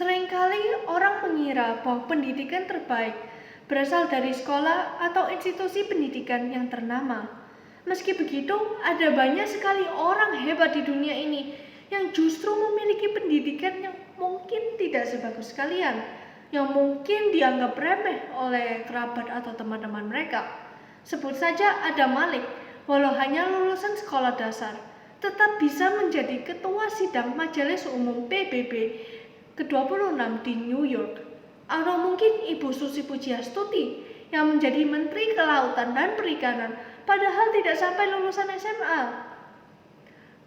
Seringkali orang mengira bahwa pendidikan terbaik berasal dari sekolah atau institusi pendidikan yang ternama. Meski begitu, ada banyak sekali orang hebat di dunia ini yang justru memiliki pendidikan yang mungkin tidak sebagus kalian, yang mungkin dianggap remeh oleh kerabat atau teman-teman mereka. Sebut saja Adam Malik, walau hanya lulusan sekolah dasar, tetap bisa menjadi ketua sidang Majelis Umum PBB ke-26 di New York. Atau mungkin Ibu Susi Pujiastuti yang menjadi Menteri Kelautan dan Perikanan padahal tidak sampai lulusan SMA.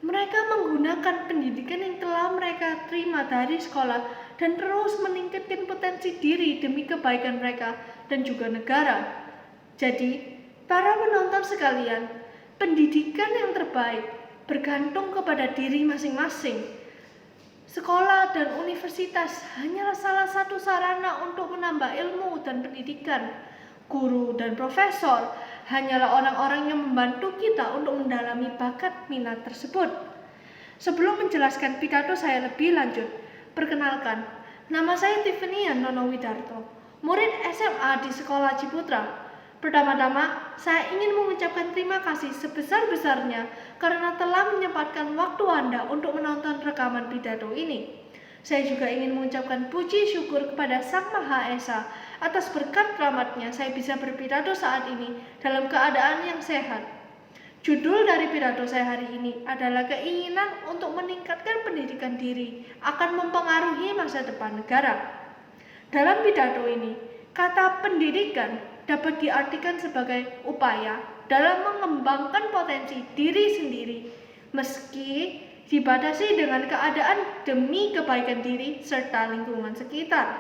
Mereka menggunakan pendidikan yang telah mereka terima dari sekolah dan terus meningkatkan potensi diri demi kebaikan mereka dan juga negara. Jadi, para penonton sekalian, pendidikan yang terbaik bergantung kepada diri masing-masing. Sekolah dan universitas hanyalah salah satu sarana untuk menambah ilmu dan pendidikan. Guru dan profesor hanyalah orang-orang yang membantu kita untuk mendalami bakat minat tersebut. Sebelum menjelaskan pidato saya lebih lanjut, perkenalkan, nama saya Tiffany Nono Widarto, murid SMA di Sekolah Ciputra. Pertama-tama, saya ingin mengucapkan terima kasih sebesar-besarnya karena telah menyempatkan waktu Anda untuk menonton rekaman pidato ini. Saya juga ingin mengucapkan puji syukur kepada Sang Maha Esa atas berkat rahmatnya saya bisa berpidato saat ini dalam keadaan yang sehat. Judul dari pidato saya hari ini adalah keinginan untuk meningkatkan pendidikan diri akan mempengaruhi masa depan negara. Dalam pidato ini, kata pendidikan dapat diartikan sebagai upaya dalam mengembangkan potensi diri sendiri meski dibatasi dengan keadaan demi kebaikan diri serta lingkungan sekitar.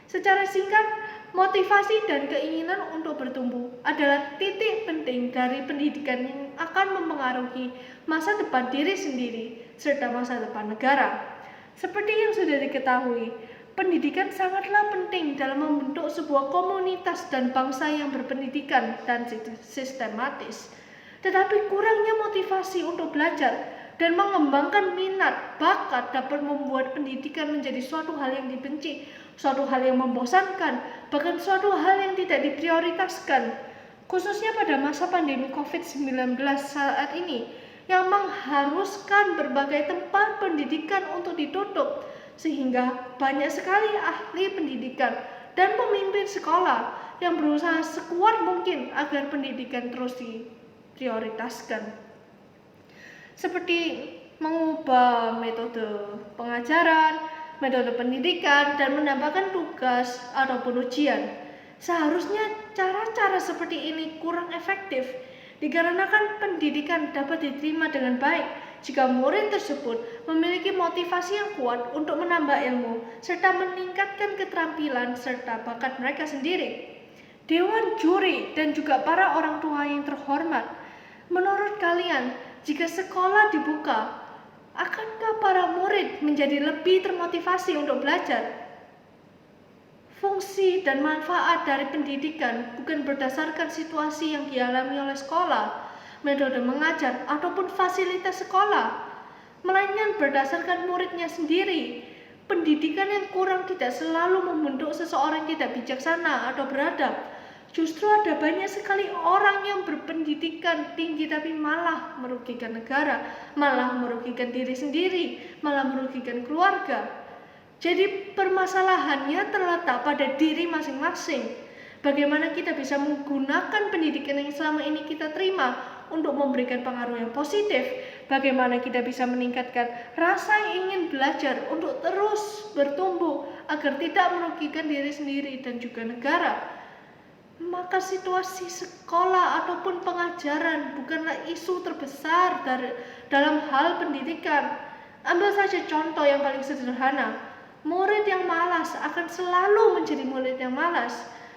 Secara singkat, motivasi dan keinginan untuk bertumbuh adalah titik penting dari pendidikan yang akan mempengaruhi masa depan diri sendiri serta masa depan negara. Seperti yang sudah diketahui, pendidikan sangatlah penting dalam membentuk sebuah komunitas dan bangsa yang berpendidikan dan sistematis. Tetapi kurangnya motivasi untuk belajar dan mengembangkan minat, bakat dapat membuat pendidikan menjadi suatu hal yang dibenci, suatu hal yang membosankan, bahkan suatu hal yang tidak diprioritaskan. Khususnya pada masa pandemi COVID-19 saat ini, yang mengharuskan berbagai tempat pendidikan untuk ditutup, sehingga banyak sekali ahli pendidikan dan pemimpin sekolah yang berusaha sekuat mungkin agar pendidikan terus diprioritaskan. Seperti mengubah metode pengajaran, metode pendidikan, dan menambahkan tugas ataupun ujian. Seharusnya cara-cara seperti ini kurang efektif dikarenakan pendidikan dapat diterima dengan baik jika murid tersebut memiliki motivasi yang kuat untuk menambah ilmu serta meningkatkan keterampilan serta bakat mereka sendiri. Dewan juri dan juga para orang tua yang terhormat, menurut kalian, jika sekolah dibuka, akankah para murid menjadi lebih termotivasi untuk belajar? Fungsi dan manfaat dari pendidikan bukan berdasarkan situasi yang dialami oleh sekolah, metode mengajar, ataupun fasilitas sekolah, melainkan berdasarkan muridnya sendiri. Pendidikan yang kurang tidak selalu membentuk seseorang tidak bijaksana atau beradab. Justru ada banyak sekali orang yang berpendidikan tinggi tapi malah merugikan negara, malah merugikan diri sendiri, malah merugikan keluarga. Jadi permasalahannya terletak pada diri masing-masing. Bagaimana kita bisa menggunakan pendidikan yang selama ini kita terima untuk memberikan pengaruh yang positif? Bagaimana kita bisa meningkatkan rasa ingin belajar untuk terus bertumbuh agar tidak merugikan diri sendiri dan juga negara? Maka situasi sekolah ataupun pengajaran bukanlah isu terbesar dalam hal pendidikan. Ambil saja contoh yang paling sederhana. Murid yang malas akan selalu menjadi murid yang malas,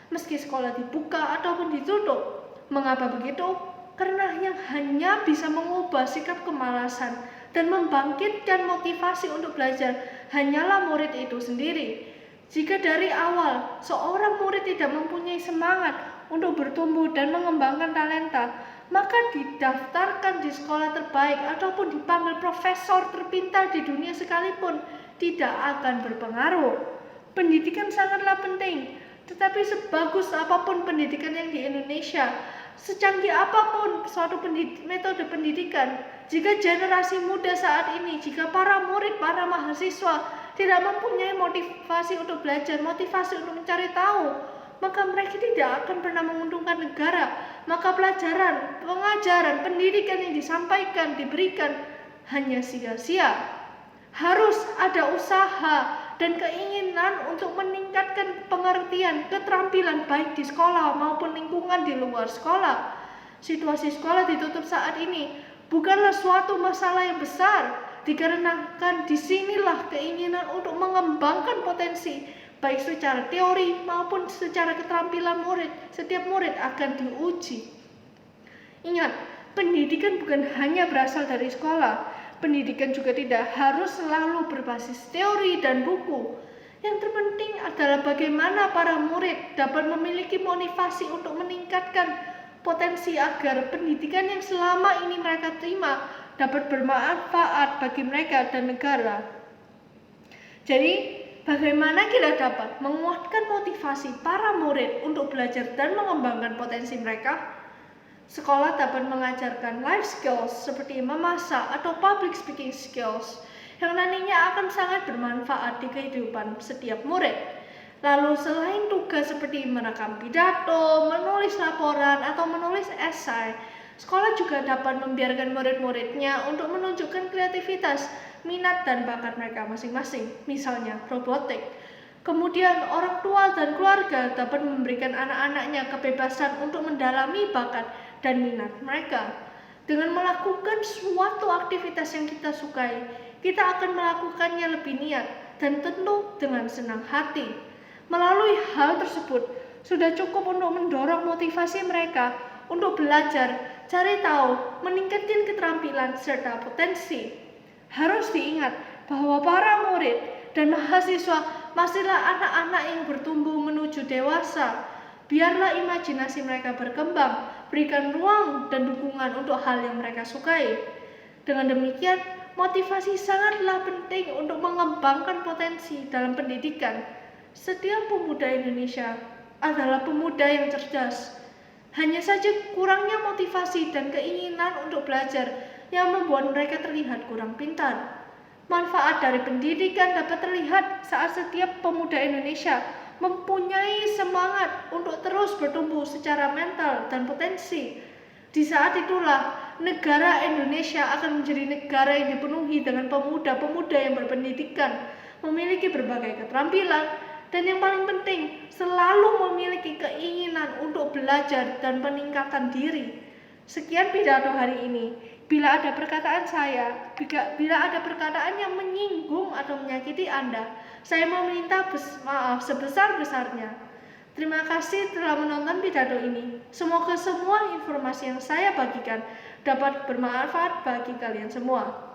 meski sekolah dibuka ataupun ditutup. Mengapa begitu? Karena yang hanya bisa mengubah sikap kemalasan dan membangkitkan motivasi untuk belajar hanyalah murid itu sendiri. Jika dari awal seorang murid tidak mempunyai semangat untuk bertumbuh dan mengembangkan talenta, maka didaftarkan di sekolah terbaik ataupun dipanggil profesor terpintar di dunia sekalipun, tidak akan berpengaruh. Pendidikan sangatlah penting, tetapi sebagus apapun pendidikan yang di Indonesia, secanggih apapun suatu metode pendidikan, jika generasi muda saat ini, jika para murid, para mahasiswa tidak mempunyai motivasi untuk belajar, motivasi untuk mencari tahu, maka mereka tidak akan pernah menguntungkan negara. Maka pelajaran, pengajaran, pendidikan yang disampaikan, diberikan hanya sia-sia. Harus ada usaha dan keinginan untuk meningkatkan pengertian, keterampilan baik di sekolah maupun lingkungan di luar sekolah. Situasi sekolah ditutup saat ini bukanlah suatu masalah yang besar, dikarenakan disinilah keinginan untuk mengembangkan potensi baik secara teori maupun secara keterampilan murid. Setiap murid akan diuji. Ingat, pendidikan bukan hanya berasal dari sekolah. Pendidikan juga tidak harus selalu berbasis teori dan buku. Yang terpenting adalah bagaimana para murid dapat memiliki motivasi untuk meningkatkan potensi agar pendidikan yang selama ini mereka terima dapat bermanfaat bagi mereka dan negara. Jadi, bagaimana kita dapat menguatkan motivasi para murid untuk belajar dan mengembangkan potensi mereka? Sekolah dapat mengajarkan life skills seperti memasak atau public speaking skills yang nantinya akan sangat bermanfaat di kehidupan setiap murid. Lalu selain tugas seperti merekam pidato, menulis laporan, atau menulis esai, sekolah juga dapat membiarkan murid-muridnya untuk menunjukkan kreativitas, minat, dan bakat mereka masing-masing, misalnya robotik. Kemudian orang tua dan keluarga dapat memberikan anak-anaknya kebebasan untuk mendalami bakat dan minat mereka. Dengan melakukan suatu aktivitas yang kita sukai, kita akan melakukannya lebih niat dan tentu dengan senang hati. Melalui hal tersebut, sudah cukup untuk mendorong motivasi mereka untuk belajar, cari tahu, meningkatkan keterampilan serta potensi. Harus diingat bahwa para murid dan mahasiswa masihlah anak-anak yang bertumbuh menuju dewasa. Biarlah imajinasi mereka berkembang, berikan ruang dan dukungan untuk hal yang mereka sukai. Dengan demikian, motivasi sangatlah penting untuk mengembangkan potensi dalam pendidikan. Setiap pemuda Indonesia adalah pemuda yang cerdas. Hanya saja kurangnya motivasi dan keinginan untuk belajar yang membuat mereka terlihat kurang pintar. Manfaat dari pendidikan dapat terlihat saat setiap pemuda Indonesia mempunyai semangat untuk terus bertumbuh secara mental dan potensi. Di saat itulah negara Indonesia akan menjadi negara yang dipenuhi dengan pemuda-pemuda yang berpendidikan, memiliki berbagai keterampilan, dan yang paling penting selalu memiliki keinginan untuk belajar dan peningkatan diri. Sekian pidato hari ini. Bila ada perkataan yang menyinggung atau menyakiti Anda, saya meminta maaf sebesar-besarnya. Terima kasih telah menonton pidato ini. Semoga semua informasi yang saya bagikan dapat bermanfaat bagi kalian semua.